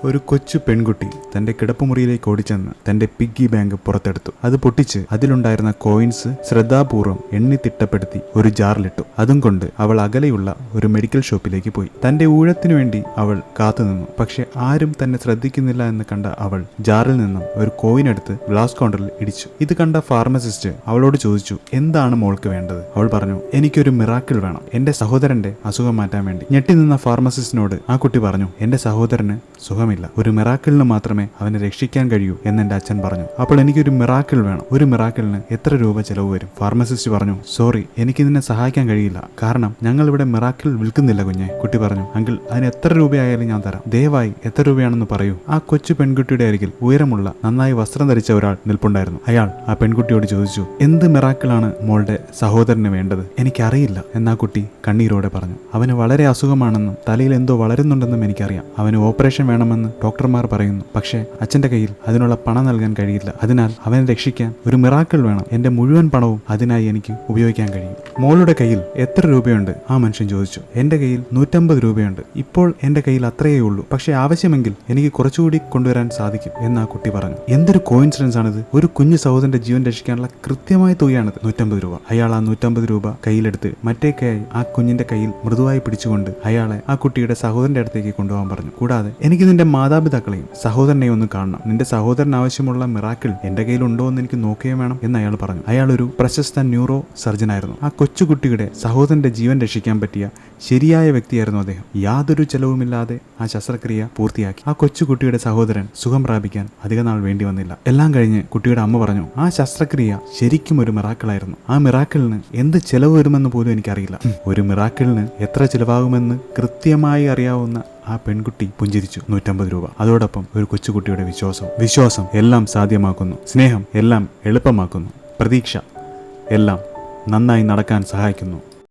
ഒരു കൊച്ചു പെൺകുട്ടി തന്റെ കിടപ്പുമുറിയിലേക്ക് ഓടിച്ചെന്ന് തന്റെ പിഗ്ഗി ബാങ്ക് പുറത്തെടുത്തു. അത് പൊട്ടിച്ച് അതിലുണ്ടായിരുന്ന കോയിൻസ് ശ്രദ്ധാപൂർവ്വം എണ്ണി തിട്ടപ്പെടുത്തി ഒരു ജാറിലിട്ടു. അതും കൊണ്ട് അവൾ അകലെയുള്ള ഒരു മെഡിക്കൽ ഷോപ്പിലേക്ക് പോയി. തന്റെ ഊഴത്തിനു വേണ്ടി അവൾ കാത്തുനിന്നു. പക്ഷെ ആരും തന്നെ ശ്രദ്ധിക്കുന്നില്ല എന്ന് കണ്ട അവൾ ജാറിൽ നിന്നും ഒരു കോയിൻ എടുത്ത് ഗ്ലാസ് കൗണ്ടറിൽ ഇടിച്ചു. ഇത് കണ്ട ഫാർമസിസ്റ്റ് അവളോട് ചോദിച്ചു, എന്താണ് മോൾക്ക് വേണ്ടത്? അവൾ പറഞ്ഞു, എനിക്കൊരു മിറാക്കിൾ വേണം, എന്റെ സഹോദരന്റെ അസുഖം മാറ്റാൻ വേണ്ടി. ഞെട്ടി നിന്ന ഫാർമസിസ്റ്റിനോട് ആ കുട്ടി പറഞ്ഞു, എന്റെ സഹോദരന് സുഖമില്ല, ഒരു മിറാക്കിളിന് മാത്രമേ അവനെ രക്ഷിക്കാൻ കഴിയൂ എന്ന് എന്റെ അച്ഛൻ പറഞ്ഞു. അപ്പോൾ എനിക്കൊരു മിറാക്കിൾ വേണം, ഒരു മിറാക്കിളിന് എത്ര രൂപ ചെലവ് വരും? ഫാർമസിസ്റ്റ് പറഞ്ഞു, സോറി, എനിക്ക് നിന്നെ സഹായിക്കാൻ കഴിയില്ല, കാരണം ഞങ്ങൾ ഇവിടെ മിറാക്കിൾ വിൽക്കുന്നില്ല കുഞ്ഞെ. കുട്ടി പറഞ്ഞു, അങ്കിൾ, അതിന് എത്ര രൂപയായാലും ഞാൻ തരാം, ദയവായി എത്ര രൂപയാണെന്ന് പറയൂ. ആ കൊച്ചു പെൺകുട്ടിയുടെ അരികിൽ ഉയരമുള്ള നന്നായി വസ്ത്രം ധരിച്ച ഒരാൾ നിൽപ്പുണ്ടായിരുന്നു. അയാൾ ആ പെൺകുട്ടിയോട് ചോദിച്ചു, എന്ത് മിറാക്കിളാണ് മോളുടെ സഹോദരന് വേണ്ടത്? എനിക്കറിയില്ല എന്നാ കുട്ടി കണ്ണീരോടെ പറഞ്ഞു. അവന് വളരെ അസുഖമാണെന്നും തലയിൽ എന്തോ വളരുന്നുണ്ടെന്നും എനിക്കറിയാം. അവന് ഓപ്പറേഷൻ വേണമെന്ന് ഡോക്ടർമാർ പറയുന്നു. പക്ഷേ അച്ഛന്റെ കയ്യിൽ അതിനുള്ള പണം നൽകാൻ കഴിയില്ല. അതിനാൽ അവനെ രക്ഷിക്കാൻ ഒരു മിറാക്കിൾ വേണം. എന്റെ മുഴുവൻ പണവും അതിനായി എനിക്ക് ഉപയോഗിക്കാൻ കഴിയും. മോളുടെ കയ്യിൽ എത്ര രൂപയുണ്ട്? ആ മനുഷ്യൻ ചോദിച്ചു. എന്റെ കയ്യിൽ 150 രൂപയുണ്ട്. ഇപ്പോൾ എന്റെ കയ്യിൽ അത്രയേ ഉള്ളൂ. പക്ഷേ ആവശ്യമെങ്കിൽ എനിക്ക് കുറച്ചുകൂടി കൊണ്ടുവരാൻ സാധിക്കും എന്ന് ആ കുട്ടി പറഞ്ഞു. എന്തൊരു കോയിൻസിഡൻസ് ആണിത്! ഒരു കുഞ്ഞു സഹോദരന്റെ ജീവൻ രക്ഷിക്കാനുള്ള കൃത്യമായ തുകയാണിത്, 150 രൂപ. അയാൾ ആ 150 രൂപ കയ്യിലെടുത്ത് മറ്റേ കൈ ആ കുഞ്ഞിന്റെ കയ്യിൽ മൃദുവായി പിടിച്ചുകൊണ്ട് അയാളെ ആ കുട്ടിയുടെ സഹോദരന്റെ അടുത്തേക്ക് കൊണ്ടുപോകാൻ പറഞ്ഞു. കൂടാതെ, എനിക്ക് നിന്റെ മാതാപിതാക്കളെയും സഹോദരനെയും ഒന്ന് കാണണം. നിന്റെ സഹോദരന് ആവശ്യമുള്ള മിറാക്കിൾ എന്റെ കയ്യിലുണ്ടോ എന്ന് എനിക്ക് നോക്കുകയും വേണം എന്ന് അയാൾ പറഞ്ഞു. അയാൾ ഒരു പ്രശസ്ത ന്യൂറോ സർജൻ ആയിരുന്നു. ആ കൊച്ചുകുട്ടിയുടെ സഹോദരന്റെ ജീവൻ രക്ഷിക്കാൻ പറ്റിയ ശരിയായ വ്യക്തിയായിരുന്നു അദ്ദേഹം. യാതൊരു ചെലവുമില്ലാതെ ആ ശസ്ത്രക്രിയ പൂർത്തിയാക്കി. ആ കൊച്ചുകുട്ടിയുടെ സഹോദരൻ സുഖം പ്രാപിക്കാൻ അധികനാൾ വേണ്ടി വന്നില്ല. എല്ലാം കഴിഞ്ഞ് കുട്ടിയുടെ അമ്മ പറഞ്ഞു, ആ ശസ്ത്രക്രിയ ശരിക്കും ഒരു മിറാക്കിളായിരുന്നു. ആ മിറാക്കിളിന് എന്ത് ചെലവ് വരുമെന്ന് പോലും എനിക്കറിയില്ല. ഒരു മിറാക്കിളിന് എത്ര ചിലവാകുമെന്ന് കൃത്യമായി അറിയാവുന്ന ആ പെൺകുട്ടി പുഞ്ചിരിച്ചു. 150 രൂപ. അതോടൊപ്പം ഒരു കൊച്ചുകുട്ടിയുടെ വിശ്വാസം എല്ലാം സാധ്യമാക്കുന്നു. സ്നേഹം എല്ലാം എളുപ്പമാക്കുന്നു. പ്രതീക്ഷ എല്ലാം നന്നായി നടക്കാൻ സഹായിക്കുന്നു.